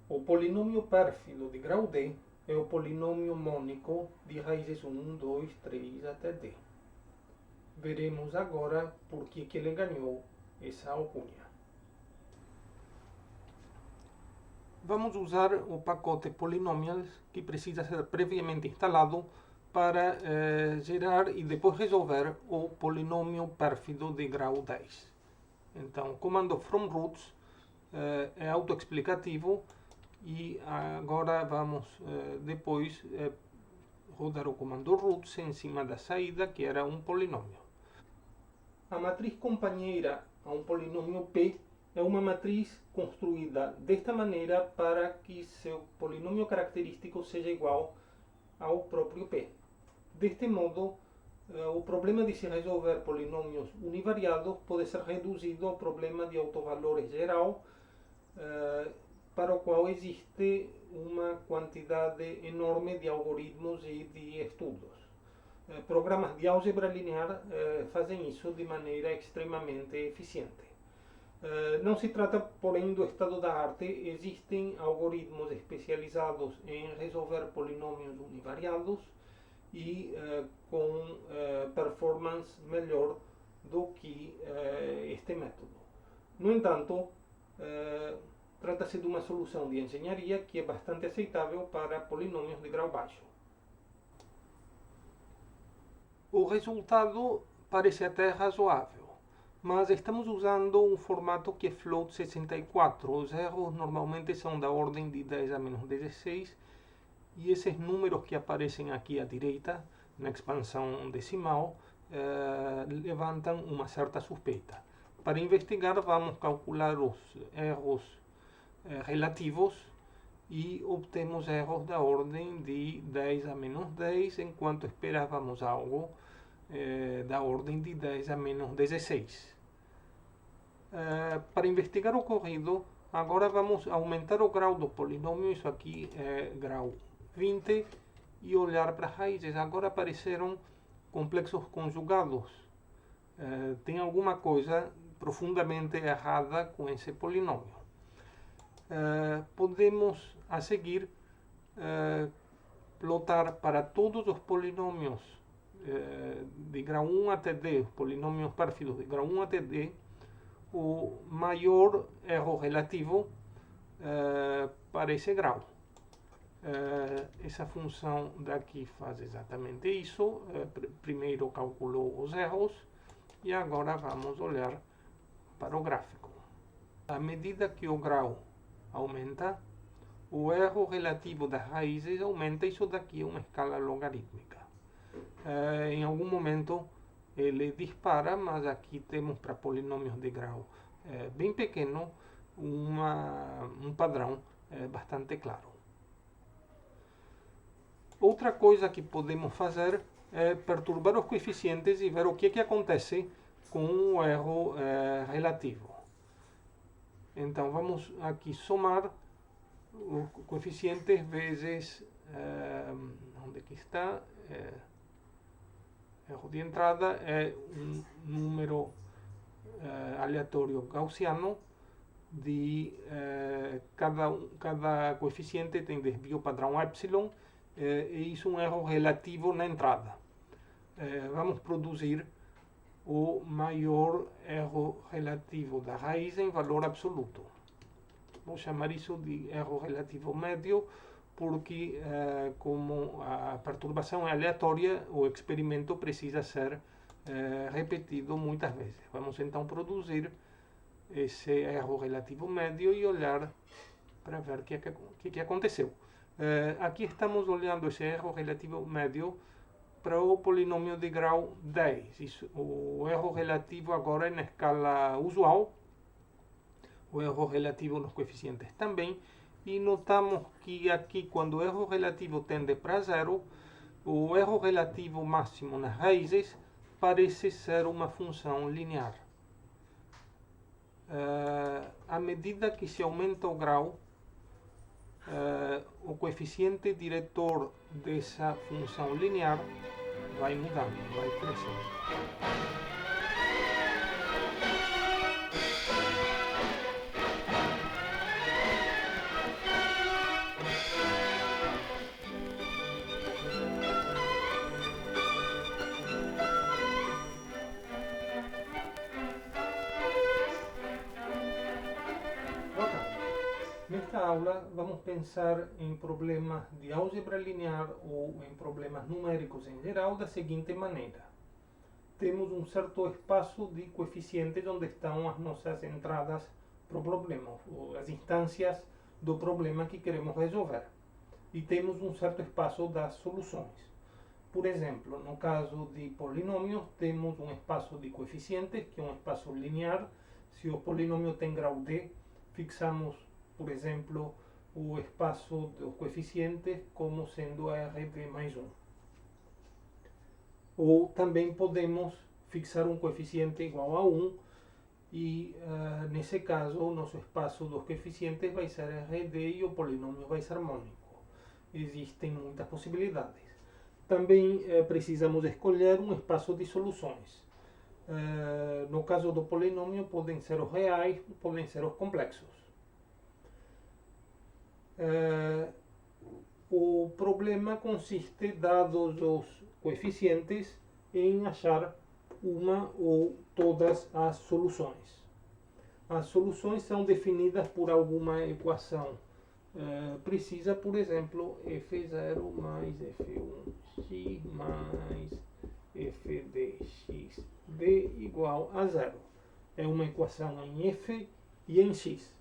O polinômio pérfido de grau D é o polinômio mônico de raízes 1, 2, 3 até D. Veremos agora por que ele ganhou essa alcunha. Vamos usar o pacote Polynomials que precisa ser previamente instalado para gerar e depois resolver o polinômio pérfido de grau 10. Então, o comando from roots é autoexplicativo e agora vamos depois rodar o comando roots em cima da saída, que era um polinômio. A matriz companheira a um polinômio P é uma matriz construída desta maneira para que seu polinômio característico seja igual ao próprio P. Deste modo, o problema de se resolver polinômios univariados pode ser reduzido ao problema de autovalores geral, para o qual existe uma quantidade enorme de algoritmos e de estudos. Programas de álgebra linear fazem isso de maneira extremamente eficiente. Não se trata, porém, do estado da arte. Existem algoritmos especializados em resolver polinômios univariados e com performance melhor do que este método. No entanto, trata-se de uma solução de engenharia que é bastante aceitável para polinômios de grau baixo. O resultado parece até razoável, mas estamos usando um formato que é float 64. Os erros normalmente são da ordem de 10 a menos 16 e esses números que aparecem aqui à direita, na expansão decimal, levantam uma certa suspeita. Para investigar, vamos calcular os erros relativos e obtemos erros da ordem de 10 a menos 10, enquanto esperávamos algo da ordem de 10 a menos 16. Para investigar o ocorrido, agora vamos aumentar o grau do polinômio, isso aqui é grau 20, e olhar para as raízes. Agora apareceram complexos conjugados. Tem alguma coisa profundamente errada com esse polinômio. Podemos a seguir plotar para todos os polinômios de grau 1 até D, os polinômios pérfidos de grau 1 até D, o maior erro relativo para esse grau. Essa função daqui faz exatamente isso. Primeiro calculou os erros e agora vamos olhar para o gráfico. À medida que o grau aumenta, o erro relativo das raízes aumenta. Isso daqui é uma escala logarítmica. Em algum momento ele dispara, mas aqui temos para polinômios de grau bem pequeno um padrão bastante claro. Outra coisa que podemos fazer é perturbar os coeficientes e ver o que acontece com o erro relativo. Então vamos aqui somar o coeficiente vezes, onde que está, erro de entrada é um número aleatório gaussiano de cada coeficiente tem desvio padrão epsilon, e isso é um erro relativo na entrada. Vamos produzir o maior erro relativo da raiz em valor absoluto. Vou chamar isso de erro relativo médio, porque como a perturbação é aleatória, o experimento precisa ser repetido muitas vezes. Vamos então produzir esse erro relativo médio e olhar para ver o que aconteceu. Aqui estamos olhando esse erro relativo médio para o polinômio de grau 10. O erro relativo agora é na escala usual, o erro relativo nos coeficientes também, e notamos que aqui, quando o erro relativo tende para zero, o erro relativo máximo nas raízes parece ser uma função linear. À medida que se aumenta o grau, o coeficiente diretor dessa função linear vai mudando, vai crescendo. Nesta aula vamos pensar em problemas de álgebra linear ou em problemas numéricos em geral da seguinte maneira. Temos um certo espaço de coeficientes onde estão as nossas entradas para o problema, as instâncias do problema que queremos resolver. E temos um certo espaço das soluções. Por exemplo, no caso de polinômios, temos um espaço de coeficientes, que é um espaço linear. Se o polinômio tem grau d, fixamos, por exemplo, o espaço dos coeficientes como sendo RD mais 1. Ou também podemos fixar um coeficiente igual a 1 e, nesse caso, o nosso espaço dos coeficientes vai ser RD e o polinômio vai ser harmônico. Existem muitas possibilidades. Também precisamos escolher um espaço de soluções. No caso do polinômio, podem ser os reais, podem ser os complexos. O problema consiste, dados os coeficientes, em achar uma ou todas as soluções. As soluções são definidas por alguma equação precisa, por exemplo, f0 mais f1 x mais f de x d igual a 0. É uma equação em f e em x.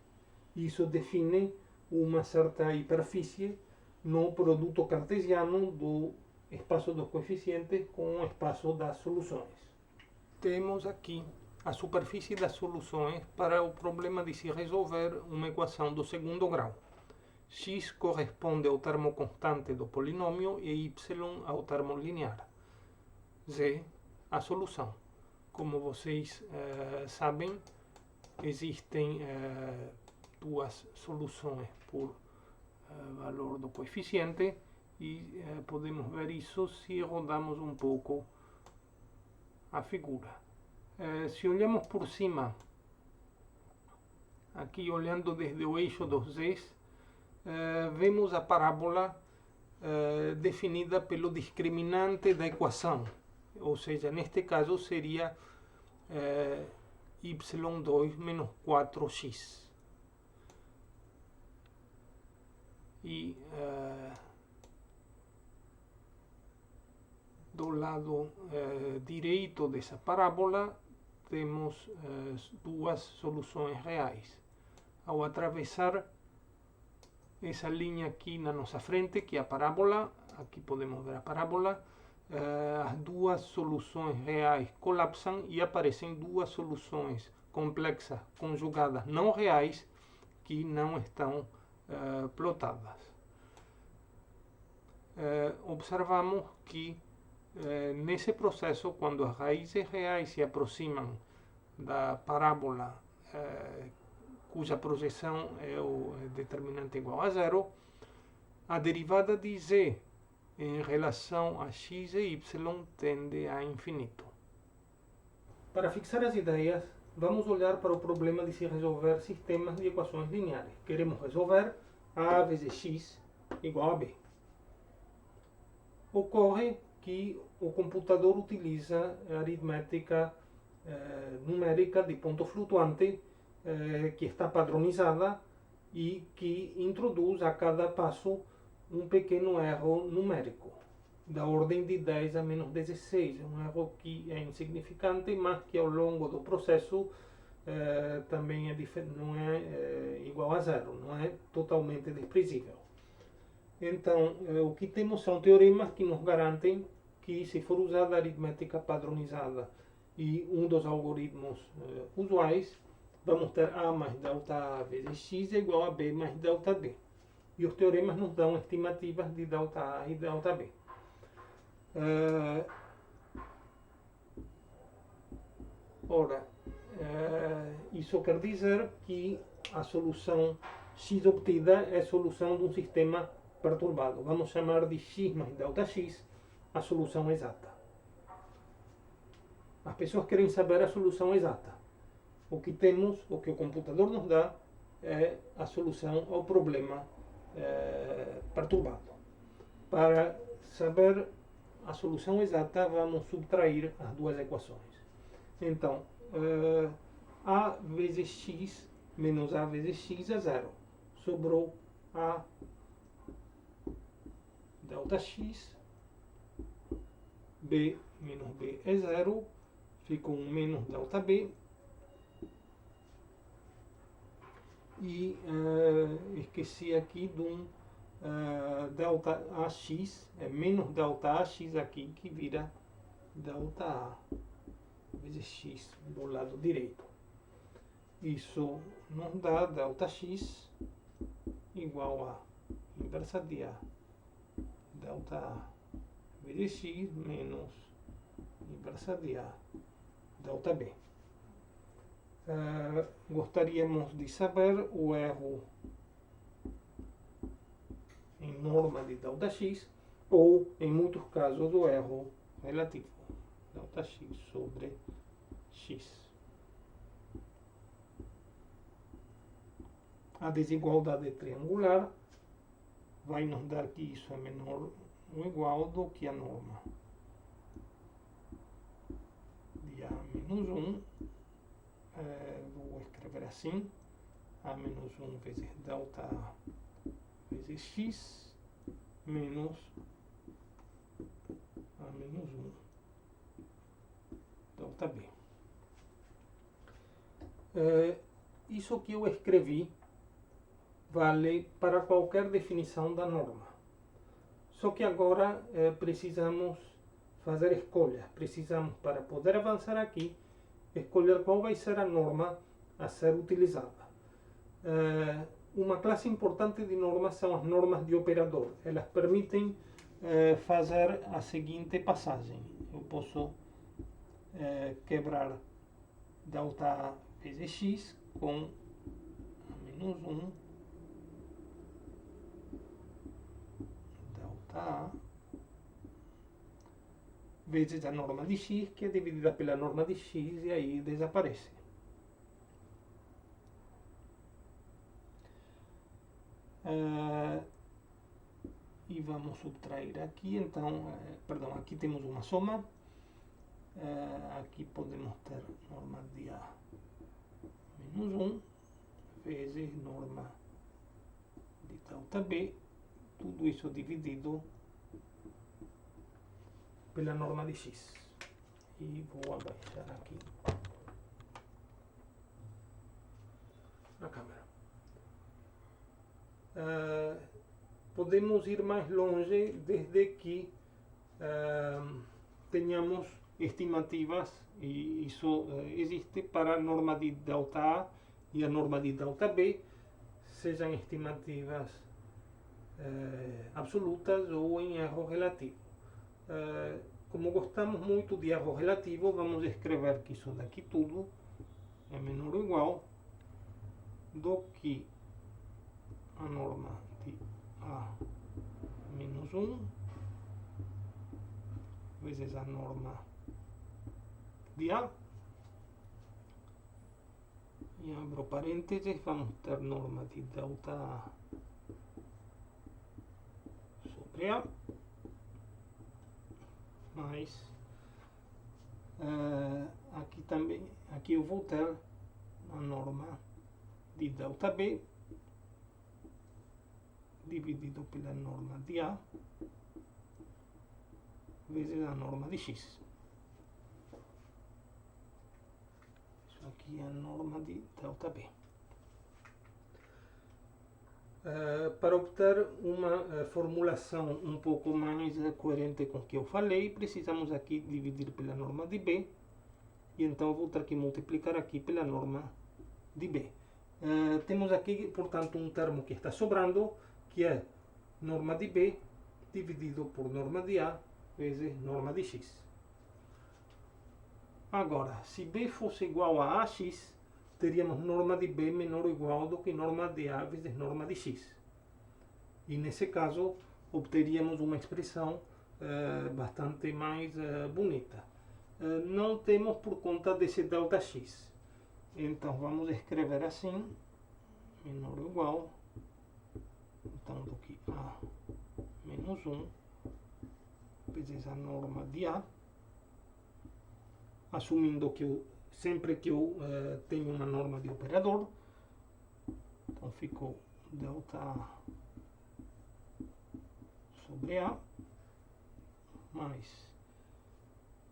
Isso define uma certa hiperfície no produto cartesiano do espaço dos coeficientes com o espaço das soluções. Temos aqui a superfície das soluções para o problema de se resolver uma equação do segundo grau. X corresponde ao termo constante do polinômio e y ao termo linear. Z, a solução. Como vocês sabem, existem duas soluções por valor do coeficiente e podemos ver isso se rodamos um pouco a figura. Se olhamos por cima, aqui olhando desde o eixo dos z's, vemos a parábola definida pelo discriminante da equação, ou seja, neste caso seria y2 menos 4x. E do lado direito dessa parábola temos duas soluções reais. Ao atravessar essa linha aqui na nossa frente, que é a parábola, aqui podemos ver a parábola, as duas soluções reais colapsam e aparecem duas soluções complexas conjugadas não reais que não estão plotadas. Observamos que nesse processo, quando as raízes reais se aproximam da parábola cuja projeção é o determinante igual a 0, a derivada de z em relação a x e y tende a infinito. Para fixar as ideias, vamos olhar para o problema de se resolver sistemas de equações lineares. Queremos resolver a vezes x igual a b. Ocorre que o computador utiliza a aritmética numérica de ponto flutuante que está padronizada e que introduz a cada passo um pequeno erro numérico, da ordem de 10 a menos 16. É um erro que é insignificante, mas que ao longo do processo também não é igual a 0, não é totalmente desprezível. Então, o que temos são teoremas que nos garantem que, se for usada a aritmética padronizada e um dos algoritmos usuais, vamos ter A mais delta A vezes x é igual a B mais delta B. E os teoremas nos dão estimativas de delta A e delta B. Isso quer dizer que a solução x obtida é a solução de um sistema perturbado. Vamos chamar de x mais delta x a solução exata. As pessoas querem saber a solução exata. O que temos, o que o computador nos dá, é a solução ao problema perturbado. Para saber a solução exata, vamos subtrair as duas equações. Então, a vezes x menos a vezes x é 0. sobrou A delta x, B menos B é zero, ficou um menos delta B, e esqueci aqui de um delta AX, é menos delta AX aqui, que vira delta A vezes x do lado direito. Isso nos dá delta x igual a inversa de A delta A vezes x menos inversa de A delta B. Gostaríamos de saber o erro em norma de delta x, ou, em muitos casos, o erro relativo, delta x sobre x. A desigualdade triangular vai nos dar que isso é menor ou igual do que a norma de A menos 1. Vou escrever assim: A menos 1 vezes delta A vezes x menos A menos 1 delta B. Isso que eu escrevi vale para qualquer definição da norma. Só que agora precisamos fazer escolhas. Precisamos, para poder avançar aqui, escolher qual vai ser a norma a ser utilizada. Uma classe importante de normas são as normas de operador. Elas permitem fazer a seguinte passagem. Eu posso quebrar delta A vezes x com A menos 1 delta A vezes a norma de x, que é dividida pela norma de x, e aí desaparece. E vamos subtrair aqui, então, perdão, aqui temos uma soma. Aqui podemos ter norma de A menos 1 vezes norma de delta B, tudo isso dividido pela norma de x. E vou abaixar aqui a câmera. Podemos ir mais longe desde que tenhamos estimativas, e isso existe para a norma de delta A e a norma de delta B, sejam estimativas absolutas ou em erro relativo. Como gostamos muito de erro relativo, vamos escrever que isso daqui tudo é menor ou igual do que a norma de A menos 1 vezes a norma de A, e abro parênteses, vamos ter norma de delta A sobre A, mais aqui também, aqui eu vou ter a norma de delta B dividido pela norma de A vezes a norma de x. Isso aqui é a norma de delta B. Para obter uma formulação um pouco mais coerente com o que eu falei, precisamos aqui dividir pela norma de B, e então eu vou ter que multiplicar aqui pela norma de B. Temos aqui, portanto, um termo que está sobrando, que é norma de B dividido por norma de A vezes norma de x. Agora, se B fosse igual a AX, teríamos norma de B menor ou igual do que norma de A vezes norma de x. E nesse caso, obteríamos uma expressão bastante mais bonita. Não temos por conta desse delta x. Então, vamos escrever assim, menor ou igual, então, do que A menos 1 vezes a norma de A, assumindo que sempre que eu tenho uma norma de operador, então ficou delta A sobre A mais.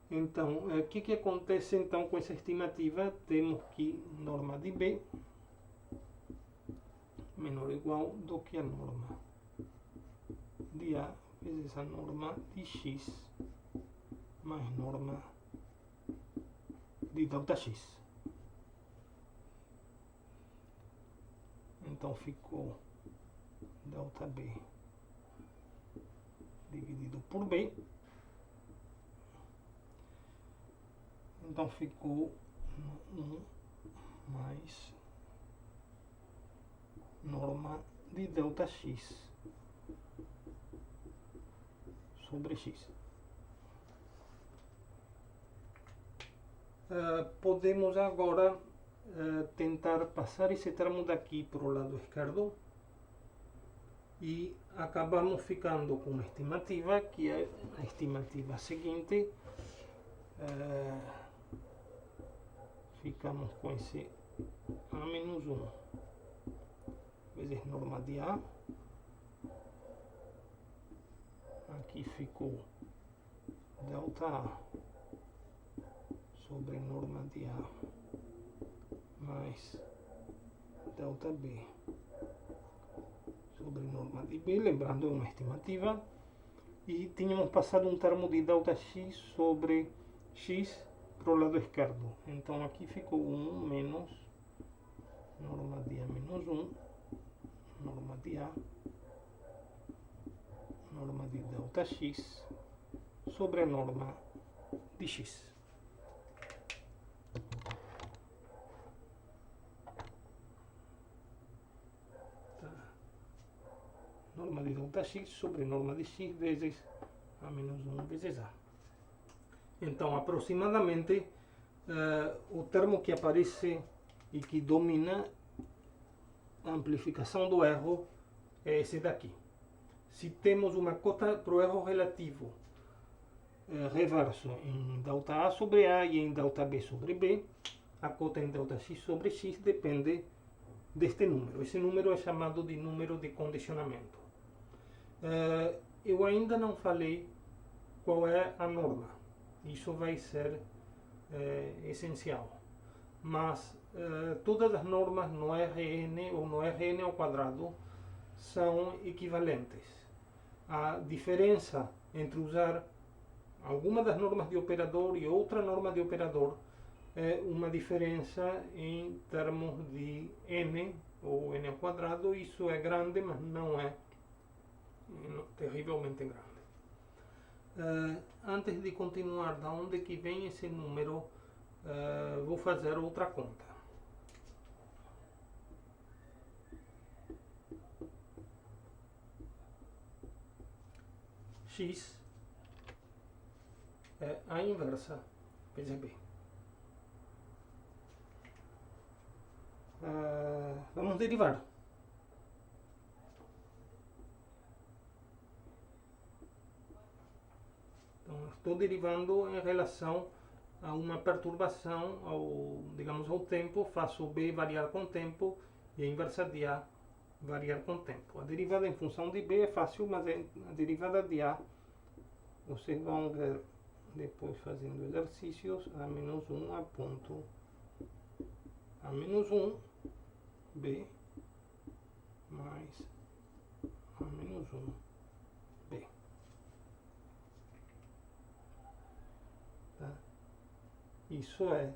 Então, o que acontece então com essa estimativa? Temos que norma de B menor ou igual do que a norma de A vezes a norma de X mais norma de delta X. Então ficou delta B dividido por B. Então ficou 1 mais norma de delta X sobre X. Podemos agora tentar passar esse termo daqui para o lado esquerdo e acabamos ficando com uma estimativa que é a estimativa seguinte. Ficamos com esse A menos 1 vezes norma de A. Aqui ficou delta A sobre norma de A mais delta B sobre norma de B, lembrando é uma estimativa, e tínhamos passado um termo de delta X sobre X para o lado esquerdo. Então aqui ficou 1 menos norma de A menos 1, norma de A, norma de delta X sobre a norma de X. Norma de delta X sobre norma de X vezes A menos 1 vezes A. Então, aproximadamente, o termo que aparece e que domina a amplificação do erro é esse daqui. Se temos uma cota para o erro relativo reverso em delta A sobre A e em delta B sobre B, a cota em delta X sobre X depende deste número. Esse número é chamado de número de condicionamento. Eu ainda não falei qual é a norma. Isso vai ser essencial. Mas todas as normas no Rn ou no Rn ao quadrado são equivalentes. A diferença entre usar alguma das normas de operador e outra norma de operador é uma diferença em termos de n ou n ao quadrado. Isso é grande, mas não é terrivelmente grande. Antes de continuar, da onde que vem esse número, vou fazer outra conta. X é a inversa vezes B. Vamos derivar. Então, estou derivando em relação a uma perturbação, digamos, ao tempo. Faço B variar com o tempo e a inversa de A variar com o tempo. A derivada em função de B é fácil, mas a derivada de A, vocês vão ver depois fazendo exercícios. A menos 1 a ponto A menos 1 B mais A menos 1 B. Tá? Isso é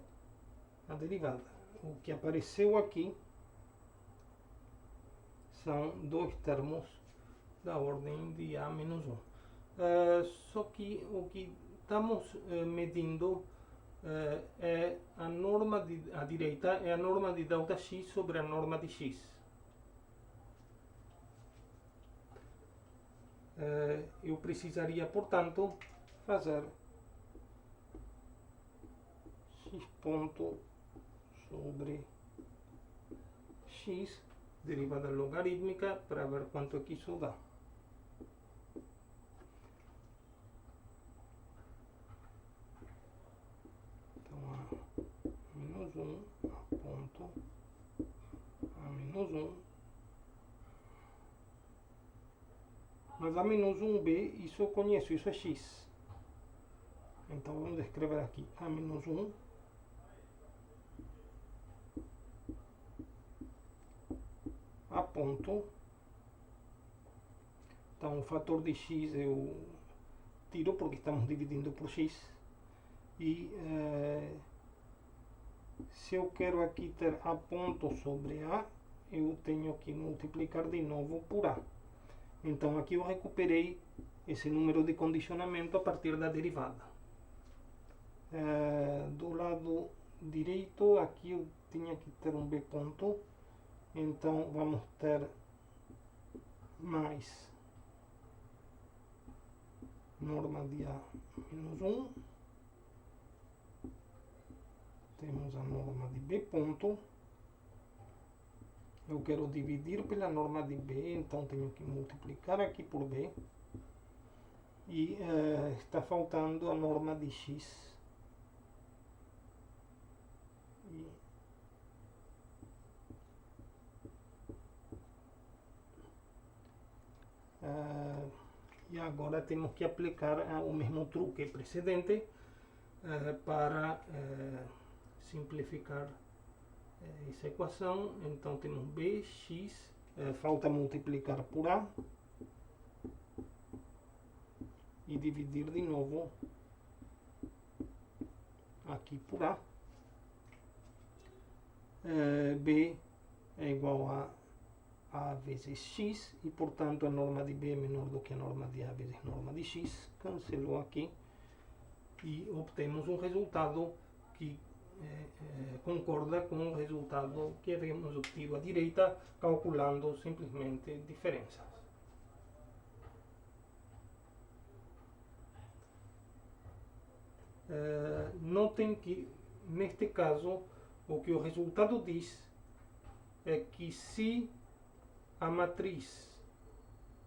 a derivada. O que apareceu aqui são dois termos da ordem de A menos 1. Só que o que estamos medindo é a norma à direita é a norma de delta X sobre a norma de X. Eu precisaria, portanto, fazer X ponto sobre X, derivada logarítmica, para ver quanto é que isso dá. Então, A menos 1 a ponto A menos 1 Mas A-1b, isso eu conheço, isso é x. Então vamos escrever aqui A-1 a ponto. Então o fator de x eu tiro porque estamos dividindo por x. E se eu quero aqui ter A ponto sobre A, eu tenho que multiplicar de novo por A. Então aqui eu recuperei esse número de condicionamento a partir da derivada. Do lado direito, aqui eu tinha que ter um B ponto. Então vamos ter mais norma de A menos 1. Temos a norma de B ponto. Eu quero dividir pela norma de B, então tenho que multiplicar aqui por B. E está faltando a norma de X. E agora temos que aplicar o mesmo truque precedente para simplificar essa equação. Então temos bx, falta multiplicar por a e dividir de novo aqui por a. B é igual a vezes x e, portanto, a norma de B é menor do que a norma de A vezes norma de x. Cancelou aqui e obtemos um resultado que concorda com o resultado que havíamos obtido à direita, calculando simplesmente diferenças. Notem que, neste caso, o que o resultado diz é que se a matriz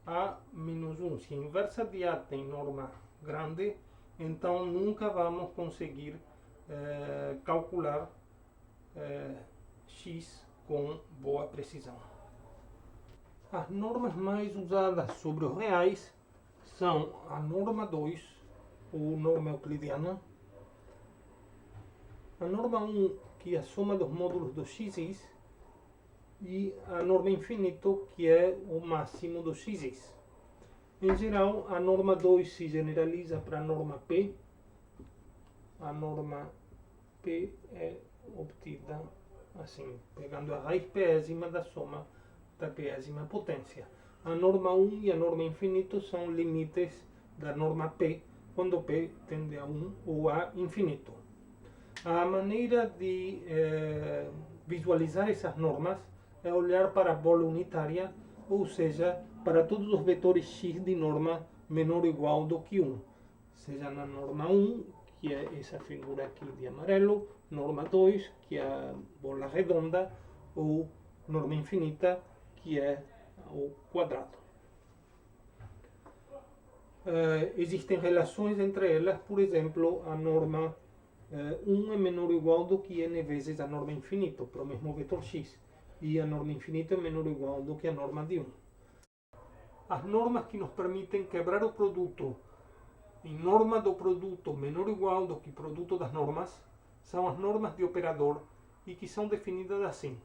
A-1, se a inversa de A tem norma grande, então nunca vamos conseguir calcular x com boa precisão. As normas mais usadas sobre os reais são a norma 2, ou norma euclidiana, a norma 1, que é a soma dos módulos dos x's, e a norma infinito, que é o máximo dos x's. Em geral, a norma 2 se generaliza para a norma P. A norma P é obtida assim, pegando a raiz pésima da soma da pésima potência. A norma 1 e a norma infinito são limites da norma P, quando P tende a 1 ou a infinito. A maneira de visualizar essas normas é olhar para a bola unitária, ou seja, para todos os vetores x de norma menor ou igual do que 1. Seja na norma 1, que é essa figura aqui de amarelo, norma 2, que é a bola redonda, ou norma infinita, que é o quadrado. Existem relações entre elas, por exemplo, a norma 1 é menor ou igual do que n vezes a norma infinito, para o mesmo vetor x. E a norma infinita é menor ou igual do que a norma de 1. As normas que nos permitem quebrar o produto em norma do produto menor ou igual do que produto das normas são as normas de operador e que são definidas assim.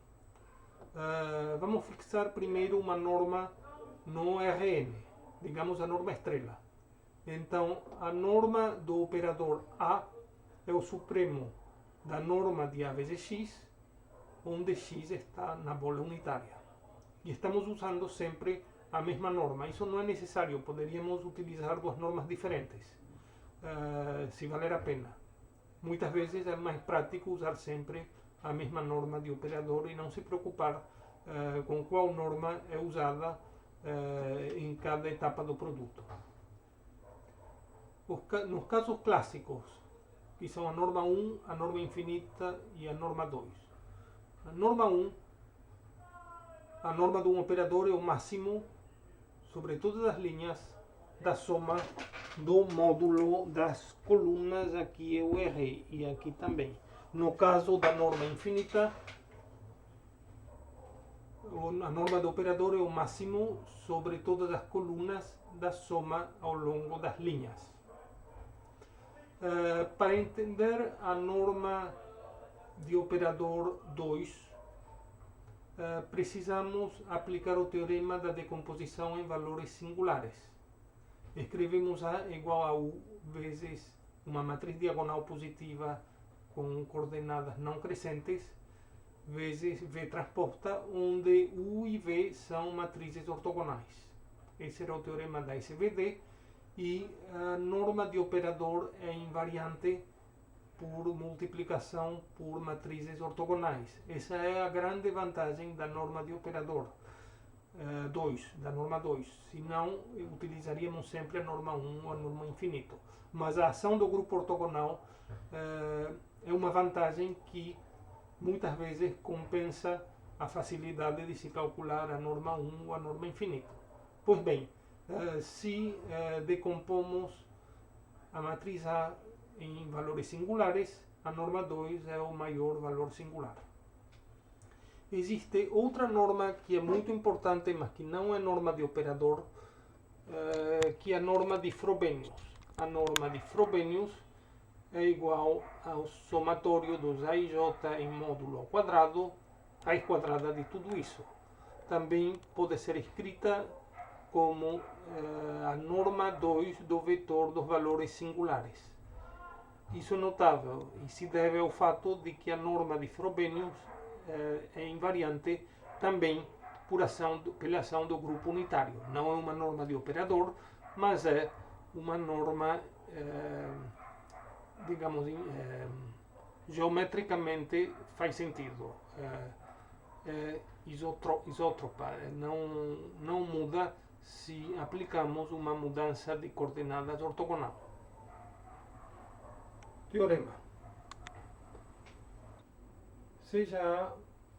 Vamos fixar primeiro uma norma no Rn, digamos a norma estrela. Então, a norma do operador A é o supremo da norma de A vezes x, onde x está na bola unitária. E estamos usando sempre a mesma norma. Isso não é necessário, poderíamos utilizar duas normas diferentes, se valer a pena. Muitas vezes é mais prático usar sempre a mesma norma de operador e não se preocupar com qual norma é usada em cada etapa do produto. Nos casos clássicos, que são a norma 1, a norma infinita e a norma 2. A norma 1, a norma de um operador é o máximo sobre todas as linhas da soma do módulo das colunas. Aqui eu errei e aqui também. No caso da norma infinita, a norma de operador é o máximo sobre todas as colunas da soma ao longo das linhas. Para entender a norma de operador 2, precisamos aplicar o teorema da decomposição em valores singulares. Escrevemos A igual a U vezes uma matriz diagonal positiva com coordenadas não crescentes, vezes V transposta, onde U e V são matrizes ortogonais. Esse era o teorema da SVD, e a norma de operador é invariante por multiplicação por matrizes ortogonais. Essa é a grande vantagem da norma de operador 2, da norma 2. Senão, utilizaríamos sempre a norma 1 ou a norma infinito. Mas a ação do grupo ortogonal é uma vantagem que muitas vezes compensa a facilidade de se calcular a norma 1 ou a norma infinito. Pois bem, se decompomos a matriz A em valores singulares, a norma 2 é o maior valor singular. Existe outra norma que é muito importante, mas que não é norma de operador, que é a norma de Frobenius. A norma de Frobenius é igual ao somatório dos A e J em módulo ao quadrado, raiz quadrada de tudo isso. Também pode ser escrita como a norma 2 do vetor dos valores singulares. Isso é notável e se deve ao fato de que a norma de Frobenius é invariante também pela ação do grupo unitário. Não é uma norma de operador, mas é uma norma, digamos, geometricamente faz sentido. Isótropa, não muda se aplicamos uma mudança de coordenadas ortogonal. Teorema. Seja A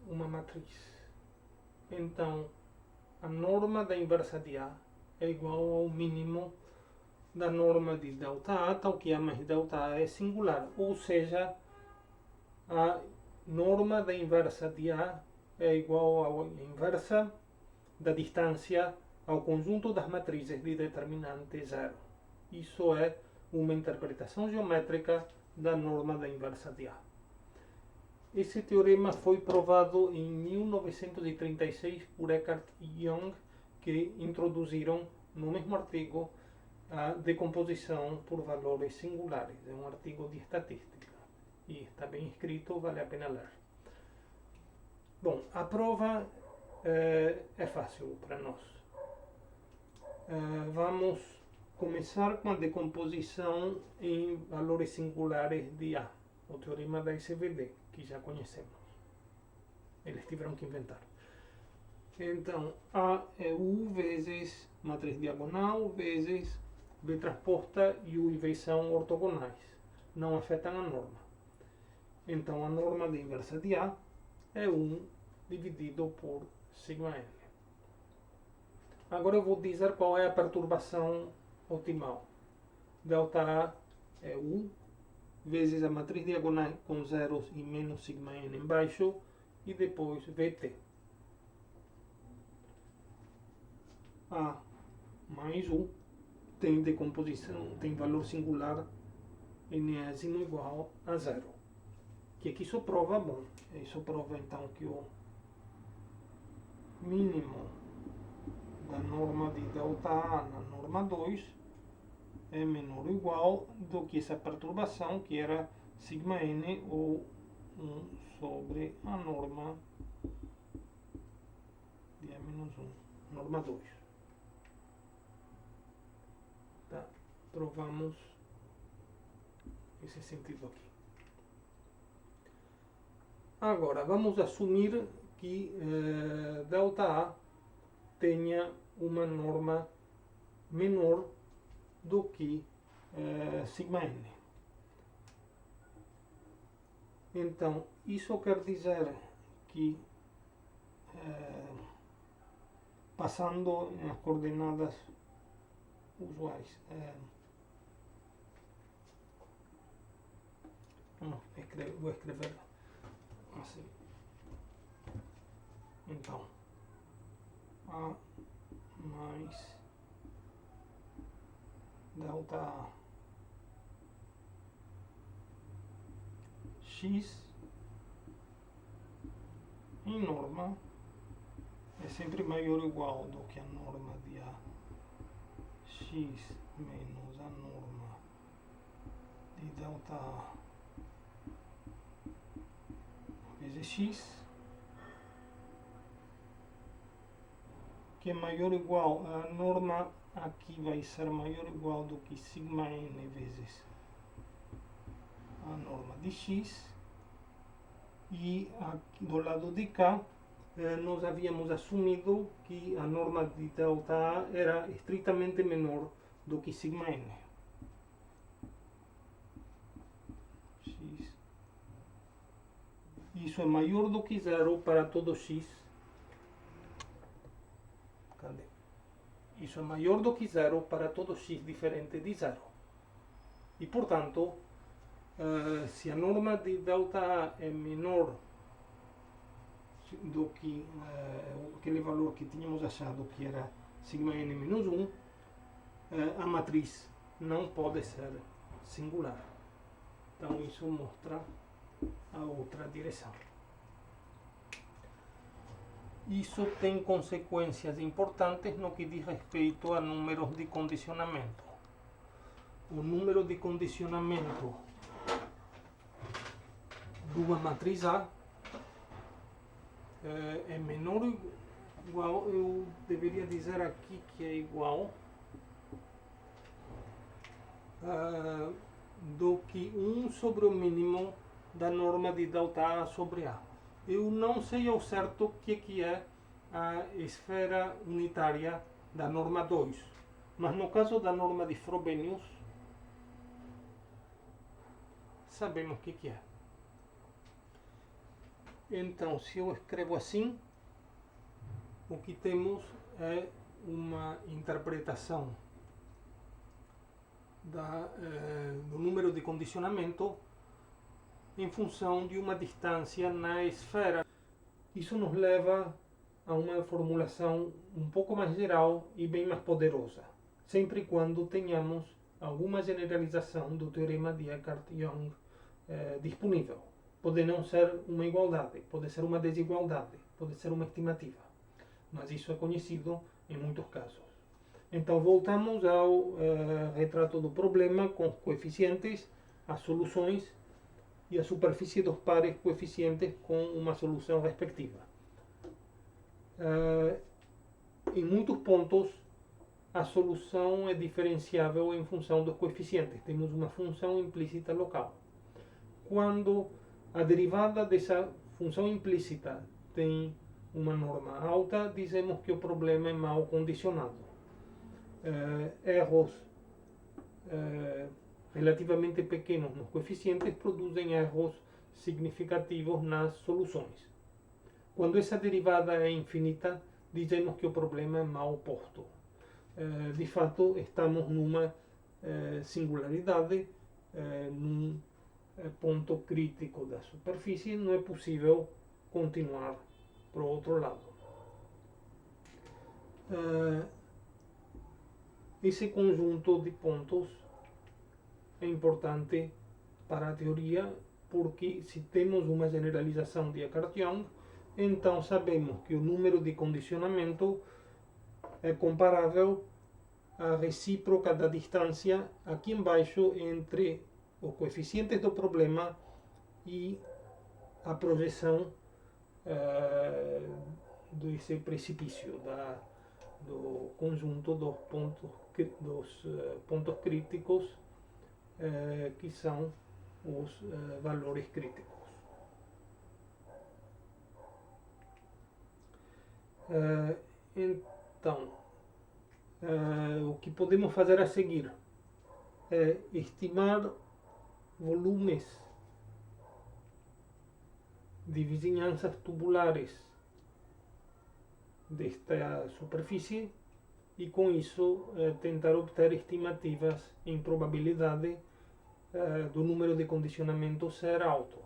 uma matriz, então a norma da inversa de A é igual ao mínimo da norma de ΔA, tal que A mais ΔA é singular, ou seja, a norma da inversa de A é igual à inversa da distância ao conjunto das matrizes de determinante zero. Isso é uma interpretação geométrica da norma da inversa de A. Esse teorema foi provado em 1936 por Eckart e Young, que introduziram no mesmo artigo a decomposição por valores singulares. É um artigo de estatística e está bem escrito, vale a pena ler. Bom, a prova é fácil para nós. Vamos começar com a decomposição em valores singulares de A, o teorema da SVD, que já conhecemos. Eles tiveram que inventar. Então, A é U vezes matriz diagonal vezes V transposta, e U e V são ortogonais, não afetam a norma. Então, a norma da inversa de A é 1 dividido por sigma n. Agora eu vou dizer qual é a perturbação otimal. ΔA é U vezes a matriz diagonal com zeros e menos sigma n embaixo, e depois VT. A mais U tem decomposição, tem valor singular enésimo igual a zero. Que aqui isso prova, bom, isso prova então que o mínimo da norma de ΔA na norma 2 é menor ou igual do que essa perturbação, que era sigma n, ou 1 sobre a norma de E-1, norma 2. Tá? Provamos esse sentido aqui. Agora, vamos assumir que ΔA tenha uma norma menor do que sigma n. Então, isso quer dizer que, passando as coordenadas usuais, vou escrever assim. Então, A mais delta A x em norma é sempre maior ou igual do que a norma de A, x menos a norma de delta A vezes x, que é maior ou igual, a norma aqui vai ser maior ou igual do que sigma n vezes a norma de x, e aqui do lado de cá nós havíamos assumido que a norma de delta A era estritamente menor do que sigma n. X. Isso é maior do que zero para todo x. Cadê? Isso é maior do que zero para todo x diferente de zero. E, portanto, se a norma de delta A é menor do que aquele valor que tínhamos achado que era sigma n menos 1, a matriz não pode ser singular. Então isso mostra a outra direção. Isso tem consequências importantes no que diz respeito a números de condicionamento. O número de condicionamento de uma matriz A é menor ou igual, eu deveria dizer aqui que é igual do que 1 sobre o mínimo da norma de delta A sobre A. Eu não sei ao certo o que é a esfera unitária da norma 2, mas no caso da norma de Frobenius, sabemos o que é. Então, se eu escrevo assim, o que temos é uma interpretação do número de condicionamento em função de uma distância na esfera. Isso nos leva a uma formulação um pouco mais geral e bem mais poderosa, sempre e quando tenhamos alguma generalização do teorema de Eckhart-Young disponível. Pode não ser uma igualdade, pode ser uma desigualdade, pode ser uma estimativa, mas isso é conhecido em muitos casos. Então voltamos ao retrato do problema com os coeficientes, as soluções e a superfície dos pares coeficientes com uma solução respectiva. Em muitos pontos a solução é diferenciável em função dos coeficientes. Temos uma função implícita local. Quando a derivada dessa função implícita tem uma norma alta, dizemos que o problema é mal condicionado. Erros relativamente pequenos nos coeficientes produzem erros significativos nas soluções. Quando essa derivada é infinita, dizemos que o problema é mal posto. De fato, estamos numa singularidade, num ponto crítico da superfície, não é possível continuar para o outro lado. Esse conjunto de pontos é importante para a teoria, porque se temos uma generalização de Eckhart-Young, então sabemos que o número de condicionamento é comparável à recíproca da distância aqui embaixo entre os coeficientes do problema e a projeção desse precipício, do conjunto dos pontos críticos, que são os valores críticos. Então, o que podemos fazer a seguir é estimar volumes de vizinhanças tubulares desta superfície e com isso tentar obter estimativas em probabilidade do número de condicionamento ser alto.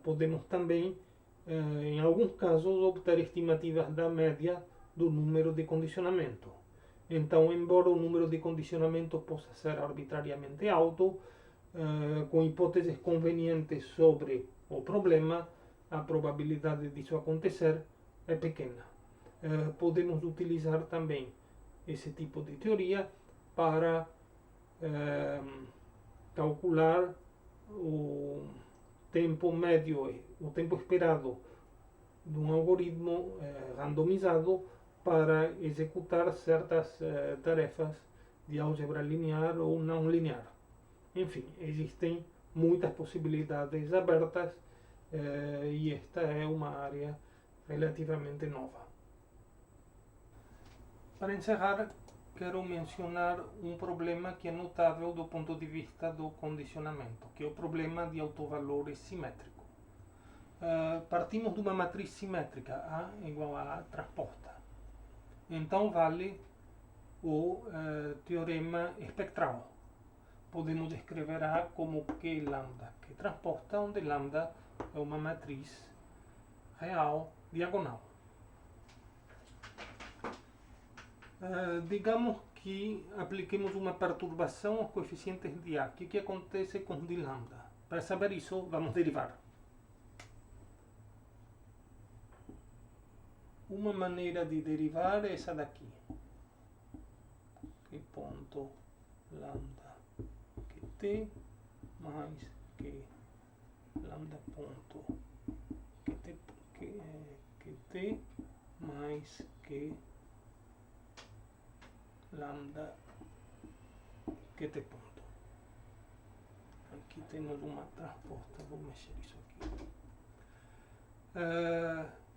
Podemos também, em alguns casos, obter estimativas da média do número de condicionamento. Então, embora o número de condicionamento possa ser arbitrariamente alto, com hipóteses convenientes sobre o problema, a probabilidade disso acontecer é pequena. Podemos utilizar também esse tipo de teoria para calcular o tempo médio, o tempo esperado de um algoritmo randomizado para executar certas tarefas de álgebra linear ou não linear. Enfim, existem muitas possibilidades abertas e esta é uma área relativamente nova. Para encerrar, quero mencionar um problema que é notável do ponto de vista do condicionamento, que é o problema de autovalores simétrico. Partimos de uma matriz simétrica, A igual a A transposta. Então vale o teorema espectral. Podemos escrever A como Q lambda, Q transposta, onde lambda é uma matriz real diagonal. Digamos que apliquemos uma perturbação aos coeficientes de A. O que acontece com d lambda? Para saber isso, vamos derivar. Uma maneira de derivar é essa daqui. Que ponto lambda qt mais que lambda ponto qt mais que lambda qt ponto. Aqui temos uma transposta, vou mexer isso aqui.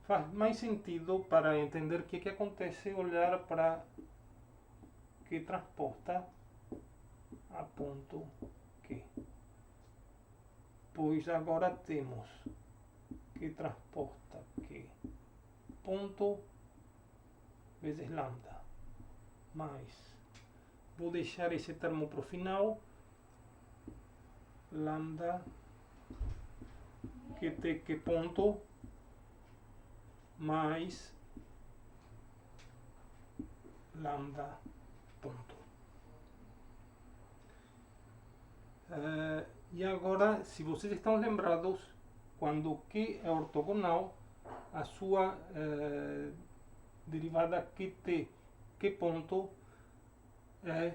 Faz mais sentido para entender o que acontece olhar para que transposta a ponto Q. Pois agora temos que transposta Q ponto vezes lambda mais, vou deixar esse termo para o final, lambda qt Q ponto mais lambda ponto. E agora, se vocês estão lembrados, quando Q é ortogonal, a sua derivada qt Q ponto é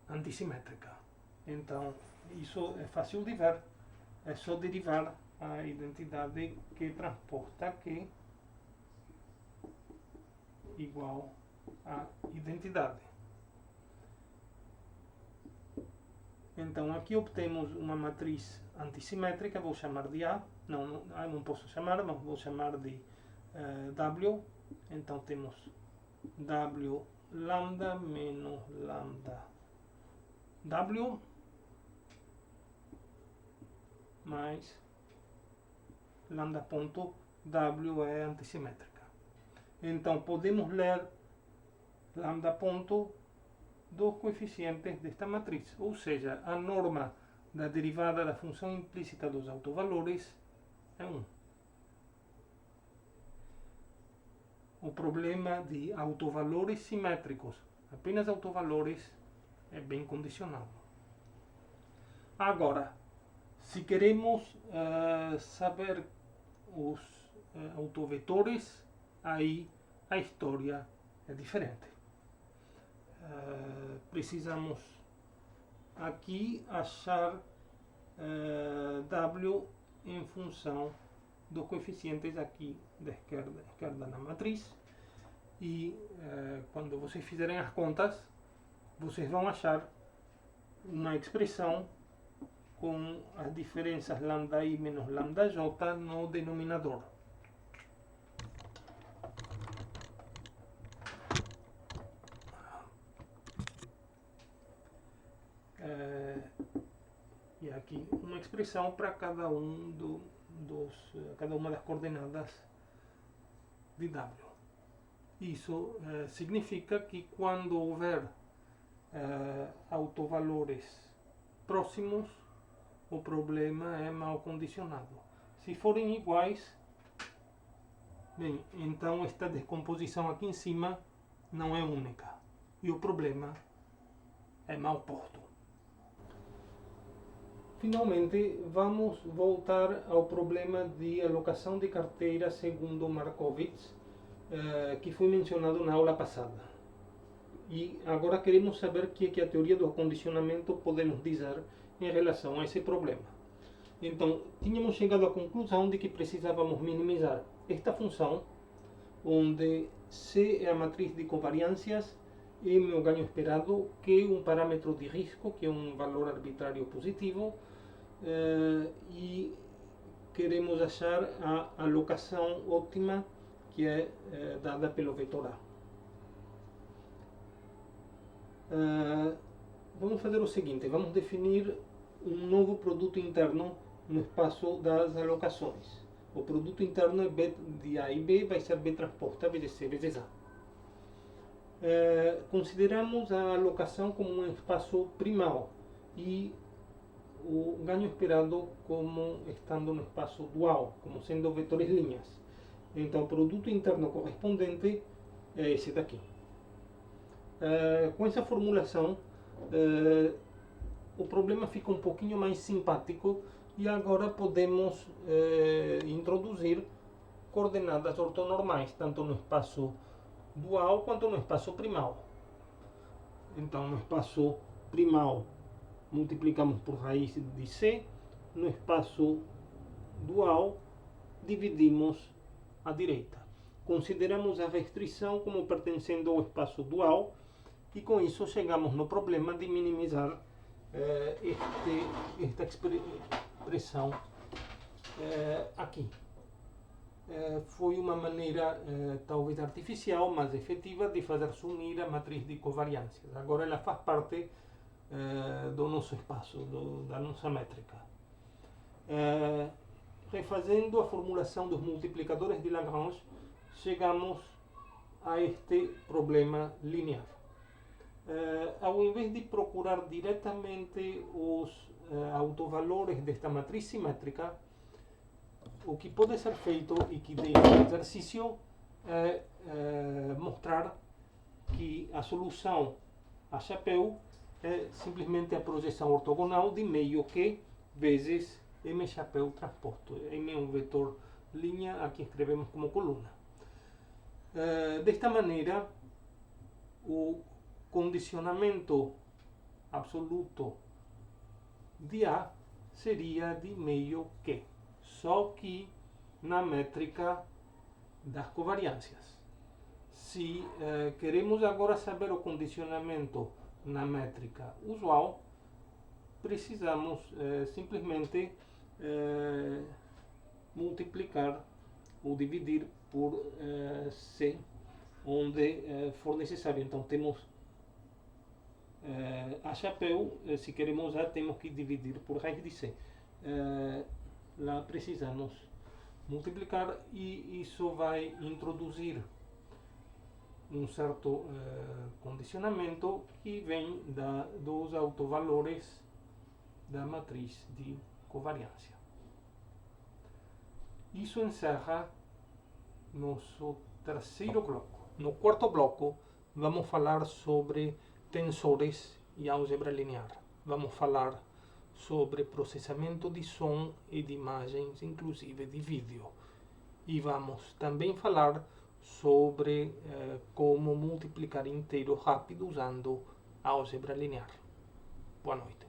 antissimétrica. Então, isso é fácil de ver. É só derivar a identidade Q transposta Q igual a identidade. Então aqui obtemos uma matriz antissimétrica, vou chamar de A, não posso chamar, mas vou chamar de W. Então temos W lambda menos lambda W mais lambda ponto W é antissimétrica. Então podemos ler lambda ponto dos coeficientes desta matriz, ou seja, a norma da derivada da função implícita dos autovalores é 1. O problema de autovalores simétricos, apenas autovalores, é bem condicionado. Agora, se queremos saber os autovetores, aí a história é diferente. Precisamos aqui achar W em função dos coeficientes aqui da esquerda na matriz, e quando vocês fizerem as contas, vocês vão achar uma expressão com as diferenças lambda i menos lambda j no denominador. E aqui uma expressão para cada cada uma das coordenadas de W. Isso significa que quando houver autovalores próximos, o problema é mal condicionado. Se forem iguais, Bem, então esta descomposição aqui em cima não é única. E o problema é mal posto. Finalmente, vamos voltar ao problema de alocação de carteira segundo Markowitz, que foi mencionado na aula passada. E agora queremos saber o que a teoria do acondicionamento pode nos dizer em relação a esse problema. Então, tínhamos chegado à conclusão de que precisávamos minimizar esta função, onde C é a matriz de covariâncias, M é o ganho esperado, Q é um parâmetro de risco, que é um valor arbitrário positivo, e queremos achar a alocação óptima, que é dada pelo vetor A. Vamos fazer o seguinte, vamos definir um novo produto interno no espaço das alocações. O produto interno é B de A e B, vai ser B transposta vezes C vezes A. Consideramos a alocação como um espaço primal e o ganho esperado como estando no espaço dual, como sendo vetores linhas. Então o produto interno correspondente é esse daqui. Com essa formulação, o problema fica um pouquinho mais simpático e agora podemos introduzir coordenadas ortonormais, tanto no espaço dual quanto no espaço primal. Então, no espaço primal, multiplicamos por raiz de C, no espaço dual, dividimos à direita. Consideramos a restrição como pertencendo ao espaço dual e com isso chegamos no problema de minimizar esta expressão aqui. Foi uma maneira talvez artificial, mas efetiva, de fazer sumir a matriz de covariâncias. Agora ela faz parte do nosso espaço, da nossa métrica. Refazendo a formulação dos multiplicadores de Lagrange, chegamos a este problema linear. Ao invés de procurar diretamente os autovalores desta matriz simétrica, o que pode ser feito e que deixa o exercício é mostrar que a solução a chapéu é simplesmente a projeção ortogonal de meio Q vezes M chapéu transposto. M é um vetor linha, aqui escrevemos como coluna. Desta maneira, o condicionamento absoluto de A seria de meio Q, só que na métrica das covariâncias. Se queremos agora saber o condicionamento na métrica usual, precisamos simplesmente multiplicar ou dividir por C, onde for necessário. Então temos a chapéu, se queremos A, temos que dividir por raiz de C. Lá precisamos multiplicar e isso vai introduzir um certo condicionamento que vem dos autovalores da matriz de covariância. Isso encerra nosso terceiro bloco. No quarto bloco, vamos falar sobre tensores e álgebra linear. Vamos falar sobre processamento de som e de imagens, inclusive de vídeo. E vamos também falar sobre como multiplicar inteiro rápido usando álgebra linear. Boa noite.